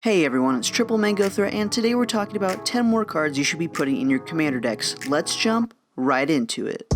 Hey everyone, it's triplemangothreat, and today we're talking about 10 more cards you should be putting in your commander decks. Let's jump right into it.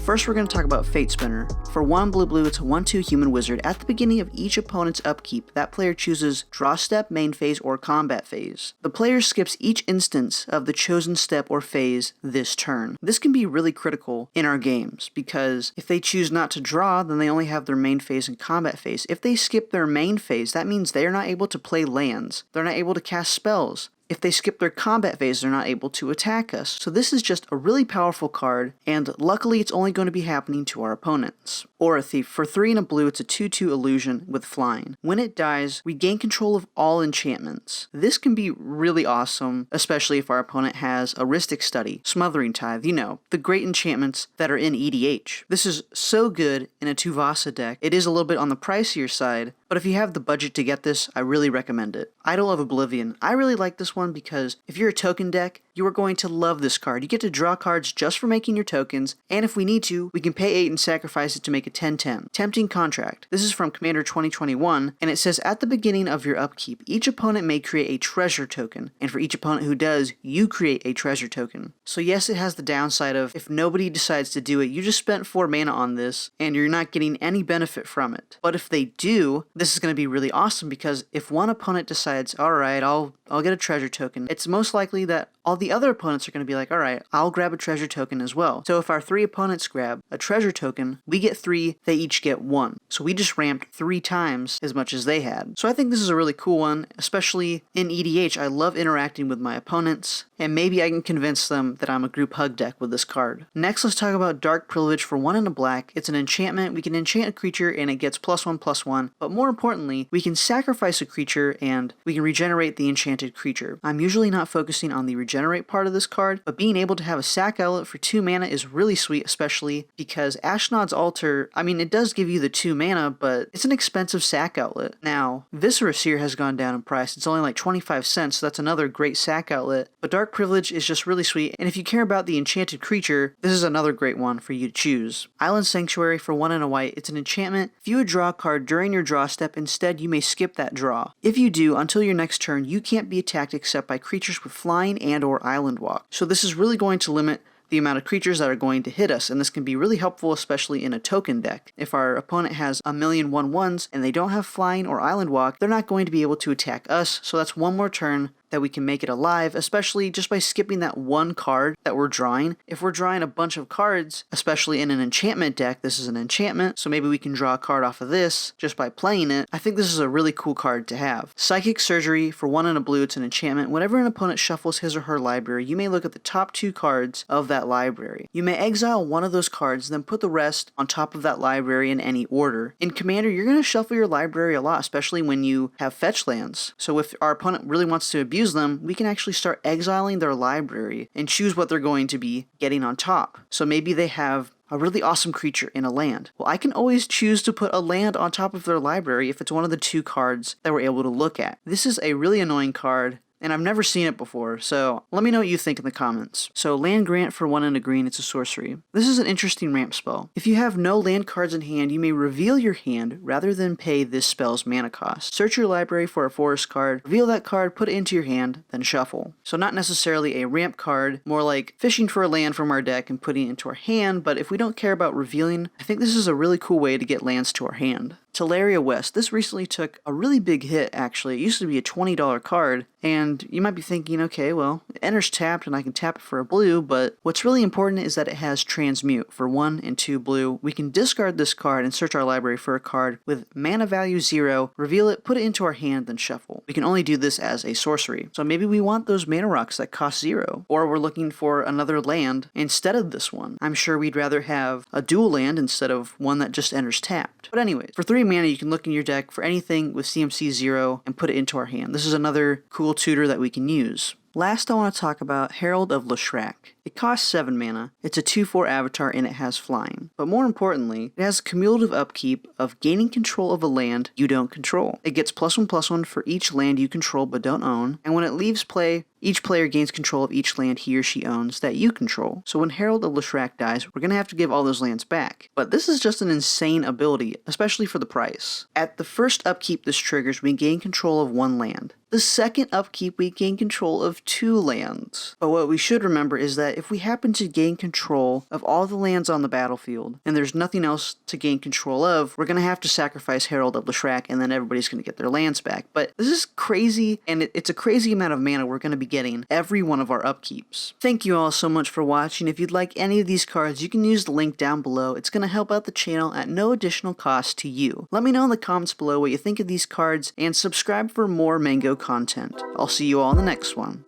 First, we're going to talk about Fate Spinner. For 1 blue, it's a 1/2 human wizard. At the beginning of each opponent's upkeep, that player chooses draw step, main phase, or combat phase. The player skips each instance of the chosen step or phase this turn. This can be really critical in our games, because if they choose not to draw, then they only have their main phase and combat phase. If they skip their main phase, that means they are not able to play lands. They're not able to cast spells. If they skip their combat phase, they're not able to attack us. So this is just a really powerful card, and luckily it's only going to be happening to our opponents. Aura Thief. For 3 and a blue, it's a 2/2 illusion with flying. When it dies, we gain control of all enchantments. This can be really awesome, especially if our opponent has a Rhystic Study, Smothering Tithe, the great enchantments that are in EDH. This is so good in a Tuvasa deck. It is a little bit on the pricier side, but if you have the budget to get this, I really recommend it. Idol of Oblivion. I really like this one because if you're a token deck, you are going to love this card. You get to draw cards just for making your tokens, and if we need to, we can pay 8 and sacrifice it to make a 10/10. Tempting Contract. This is from Commander 2021, and it says at the beginning of your upkeep, each opponent may create a treasure token, and for each opponent who does, you create a treasure token. So yes, it has the downside of if nobody decides to do it, you just spent 4 mana on this, and you're not getting any benefit from it. But if they do, this is going to be really awesome, because if one opponent decides, alright, I'll get a treasure token, it's most likely that all the other opponents are going to be like, alright, I'll grab a treasure token as well. So if our 3 opponents grab a treasure token, we get 3, they each get 1. So we just ramped 3 times as much as they had. So I think this is a really cool one, especially in EDH. I love interacting with my opponents, and maybe I can convince them that I'm a group hug deck with this card. Next, let's talk about Dark Privilege. For 1 and a black. It's an enchantment. We can enchant a creature and it gets +1/+1, but more importantly, we can sacrifice a creature and we can regenerate the enchanted creature. I'm usually not focusing on the regenerate part of this card, but being able to have a sack outlet for 2 mana is really sweet, especially because Ashnod's Altar, it does give you the 2 mana, but it's an expensive sack outlet. Now, Viscera Seer has gone down in price. It's only like 25 cents, so that's another great sack outlet, but Dark Privilege is just really sweet, and if you care about the enchanted creature, this is another great one for you to choose. Island Sanctuary. For 1 and a white, it's an enchantment. If you would draw a card during your draw step, instead you may skip that draw. If you do, until your next turn, you can't be attacked except by creatures with flying and or island walk. So this is really going to limit the amount of creatures that are going to hit us, and this can be really helpful, especially in a token deck. If our opponent has a million 1/1s and they don't have flying or island walk, they're not going to be able to attack us, so that's one more turn that we can make it alive, especially just by skipping that one card that we're drawing. If we're drawing a bunch of cards, especially in an enchantment deck, this is an enchantment, so maybe we can draw a card off of this just by playing it. I think this is a really cool card to have. Psychic Surgery. For 1 and a blue, it's an enchantment. Whenever an opponent shuffles his or her library, you may look at the top 2 cards of that library. You may exile one of those cards, then put the rest on top of that library in any order. In Commander, you're going to shuffle your library a lot, especially when you have fetch lands. So if our opponent really wants to abuse them, we can actually start exiling their library and choose what they're going to be getting on top. So maybe they have a really awesome creature in a land. Well, I can always choose to put a land on top of their library if it's one of the 2 cards that we're able to look at. This is a really annoying card, and I've never seen it before, so let me know what you think in the comments. So Land Grant. For 1 and a green, it's a sorcery. This is an interesting ramp spell. If you have no land cards in hand, you may reveal your hand rather than pay this spell's mana cost. Search your library for a forest card, reveal that card, put it into your hand, then shuffle. So not necessarily a ramp card, more like fishing for a land from our deck and putting it into our hand, but if we don't care about revealing, I think this is a really cool way to get lands to our hand. Teleria West. This recently took a really big hit, actually. It used to be a $20 card, and you might be thinking, okay, well, it enters tapped and I can tap it for a blue, but what's really important is that it has Transmute. For 1 and 2 blue, we can discard this card and search our library for a card with mana value 0, reveal it, put it into our hand, then shuffle. We can only do this as a sorcery. So maybe we want those mana rocks that cost 0, or we're looking for another land instead of this one. I'm sure we'd rather have a dual land instead of one that just enters tapped. But anyways, for 3 mana, you can look in your deck for anything with CMC 0 and put it into our hand. This is another cool tutor that we can use. Last, I want to talk about Herald of Leshrac. It costs 7 mana, it's a 2/4 avatar, and it has flying. But more importantly, it has a cumulative upkeep of gaining control of a land you don't control. It gets +1/+1 for each land you control but don't own, and when it leaves play, each player gains control of each land he or she owns that you control. So when Herald of Leshrac dies, we're going to have to give all those lands back. But this is just an insane ability, especially for the price. At the first upkeep this triggers, we gain control of 1 land. The second upkeep, we gain control of 2 lands. But what we should remember is that if we happen to gain control of all the lands on the battlefield, and there's nothing else to gain control of, we're going to have to sacrifice Herald of Leshrac, and then everybody's going to get their lands back. But this is crazy, and it's a crazy amount of mana we're going to be getting every one of our upkeeps. Thank you all so much for watching. If you'd like any of these cards, you can use the link down below. It's going to help out the channel at no additional cost to you. Let me know in the comments below what you think of these cards, and subscribe for more Mango content. I'll see you all in the next one.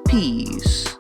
Peace.